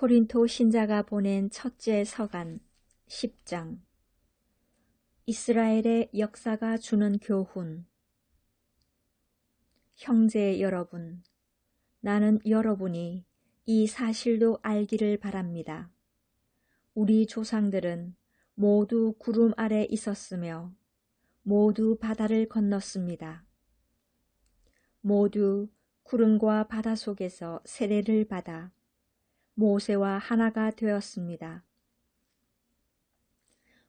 고린도 신자가 보낸 첫째 서간 10장. 이스라엘의 역사가 주는 교훈. 형제 여러분, 나는 여러분이 이 사실도 알기를 바랍니다. 우리 조상들은 모두 구름 아래 있었으며 모두 바다를 건넜습니다. 모두 구름과 바다 속에서 세례를 받아 모세와 하나가 되었습니다.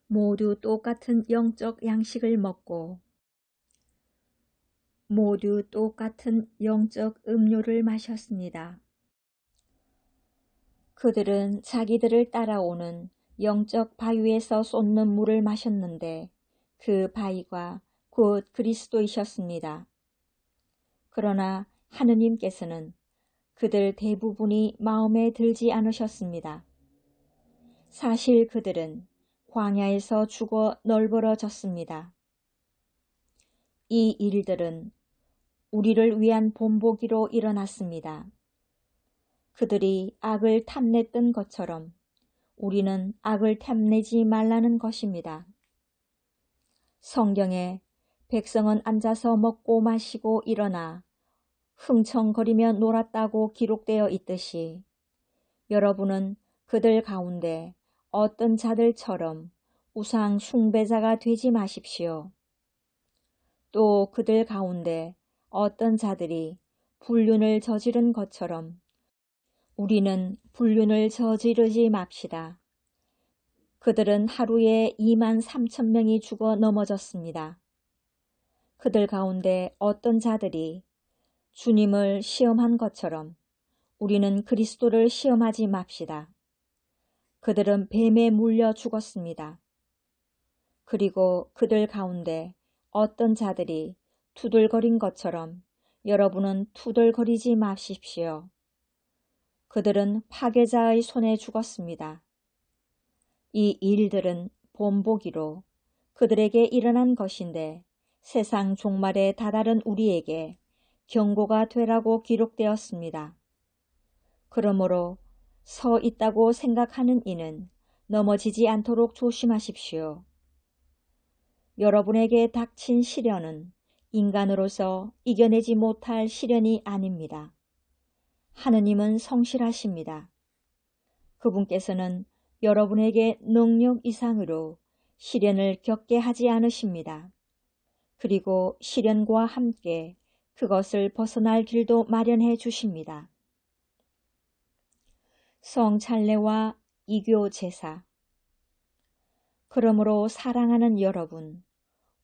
모두 똑같은 영적 양식을 먹고 모두 똑같은 영적 음료를 마셨습니다. 그들은 자기들을 따라오는 영적 바위에서 쏟는 물을 마셨는데 그 바위가 곧 그리스도이셨습니다. 그러나 하느님께서는 그들 대부분이 마음에 들지 않으셨습니다. 사실 그들은 광야에서 죽어 널브러졌습니다. 이 일들은 우리를 위한 본보기로 일어났습니다. 그들이 악을 탐냈던 것처럼 우리는 악을 탐내지 말라는 것입니다. 성경에 백성은 앉아서 먹고 마시고 일어나 흥청거리며 놀았다고 기록되어 있듯이 여러분은 그들 가운데 어떤 자들처럼 우상 숭배자가 되지 마십시오. 또 그들 가운데 어떤 자들이 불륜을 저지른 것처럼 우리는 불륜을 저지르지 맙시다. 그들은 하루에 23,000명이 죽어 넘어졌습니다. 그들 가운데 어떤 자들이 주님을 시험한 것처럼 우리는 그리스도를 시험하지 맙시다. 그들은 뱀에 물려 죽었습니다. 그리고 그들 가운데 어떤 자들이 투덜거린 것처럼 여러분은 투덜거리지 마십시오. 그들은 파괴자의 손에 죽었습니다. 이 일들은 본보기로 그들에게 일어난 것인데 세상 종말에 다다른 우리에게 경고가 되라고 기록되었습니다. 그러므로 서 있다고 생각하는 이는 넘어지지 않도록 조심하십시오. 여러분에게 닥친 시련은 인간으로서 이겨내지 못할 시련이 아닙니다. 하느님은 성실하십니다. 그분께서는 여러분에게 능력 이상으로 시련을 겪게 하지 않으십니다. 그리고 시련과 함께 그것을 벗어날 길도 마련해 주십니다. 성찬례와 이교 제사. 그러므로 사랑하는 여러분,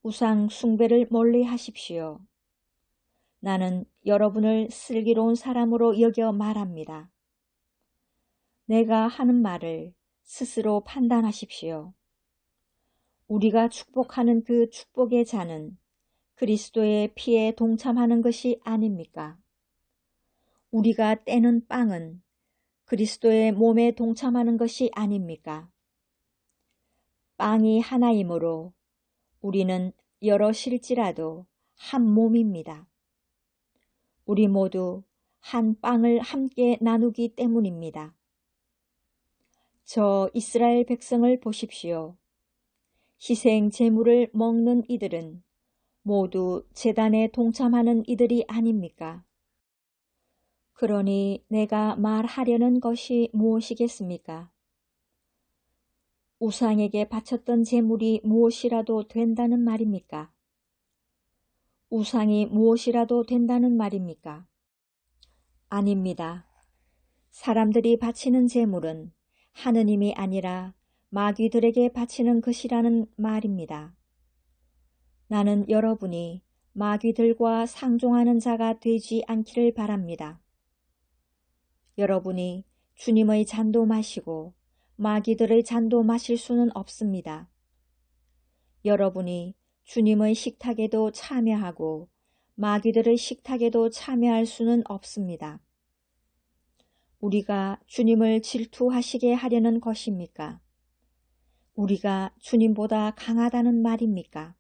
우상 숭배를 멀리 하십시오. 나는 여러분을 슬기로운 사람으로 여겨 말합니다. 내가 하는 말을 스스로 판단하십시오. 우리가 축복하는 그 축복의 잔은 그리스도의 피에 동참하는 것이 아닙니까? 우리가 떼는 빵은 그리스도의 몸에 동참하는 것이 아닙니까? 빵이 하나이므로 우리는 여럿일지라도 한 몸입니다. 우리 모두 한 빵을 함께 나누기 때문입니다. 저 이스라엘 백성을 보십시오. 희생 제물을 먹는 이들은 모두 제단에 동참하는 이들이 아닙니까? 그러니 내가 말하려는 것이 무엇이겠습니까? 우상에게 바쳤던 제물이 무엇이라도 된다는 말입니까? 우상이 무엇이라도 된다는 말입니까? 아닙니다. 사람들이 바치는 제물은 하느님이 아니라 마귀들에게 바치는 것이라는 말입니다. 나는 여러분이 마귀들과 상종하는 자가 되지 않기를 바랍니다. 여러분이 주님의 잔도 마시고 마귀들의 잔도 마실 수는 없습니다. 여러분이 주님의 식탁에도 참여하고 마귀들의 식탁에도 참여할 수는 없습니다. 우리가 주님을 질투하시게 하려는 것입니까? 우리가 주님보다 강하다는 말입니까?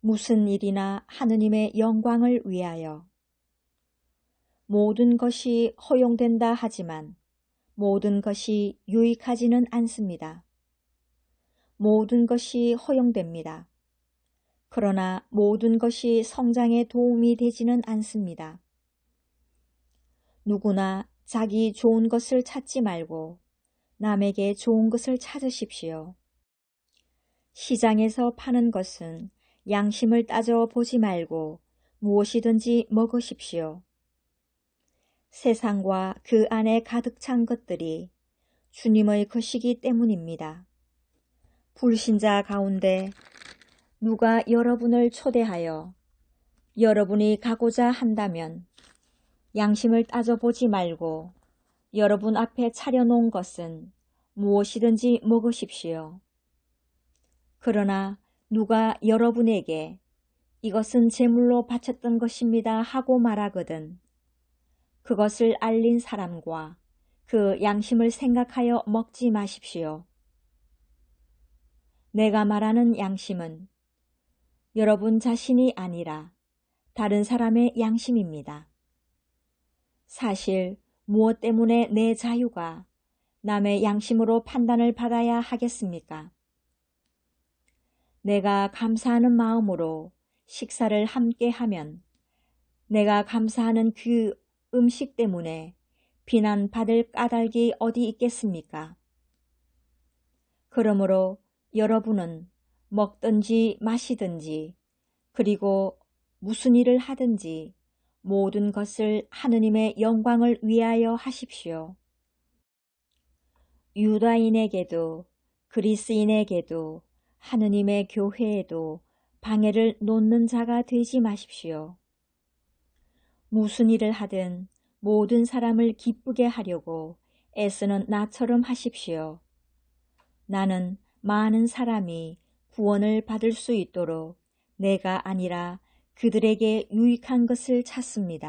무슨 일이나 하느님의 영광을 위하여 모든 것이 허용된다 하지만 모든 것이 유익하지는 않습니다. 모든 것이 허용됩니다. 그러나 모든 것이 성장에 도움이 되지는 않습니다. 누구나 자기 좋은 것을 찾지 말고 남에게 좋은 것을 찾으십시오. 시장에서 파는 것은 양심을 따져 보지 말고 무엇이든지 먹으십시오. 세상과 그 안에 가득 찬 것들이 주님의 것이기 때문입니다. 불신자 가운데 누가 여러분을 초대하여 여러분이 가고자 한다면 양심을 따져보지 말고 여러분 앞에 차려놓은 것은 무엇이든지 먹으십시오. 그러나 누가 여러분에게 이것은 제물로 바쳤던 것입니다 하고 말하거든 그것을 알린 사람과 그 양심을 생각하여 먹지 마십시오. 내가 말하는 양심은 여러분 자신이 아니라 다른 사람의 양심입니다. 사실 무엇 때문에 내 자유가 남의 양심으로 판단을 받아야 하겠습니까? 내가 감사하는 마음으로 식사를 함께 하면 내가 감사하는 그 음식 때문에 비난받을 까닭이 어디 있겠습니까? 그러므로 여러분은 먹든지 마시든지 그리고 무슨 일을 하든지 모든 것을 하느님의 영광을 위하여 하십시오. 유다인에게도 그리스인에게도 하느님의 교회에도 방해를 놓는 자가 되지 마십시오. 무슨 일을 하든 모든 사람을 기쁘게 하려고 애쓰는 나처럼 하십시오. 나는 많은 사람이 구원을 받을 수 있도록 내가 아니라 그들에게 유익한 것을 찾습니다.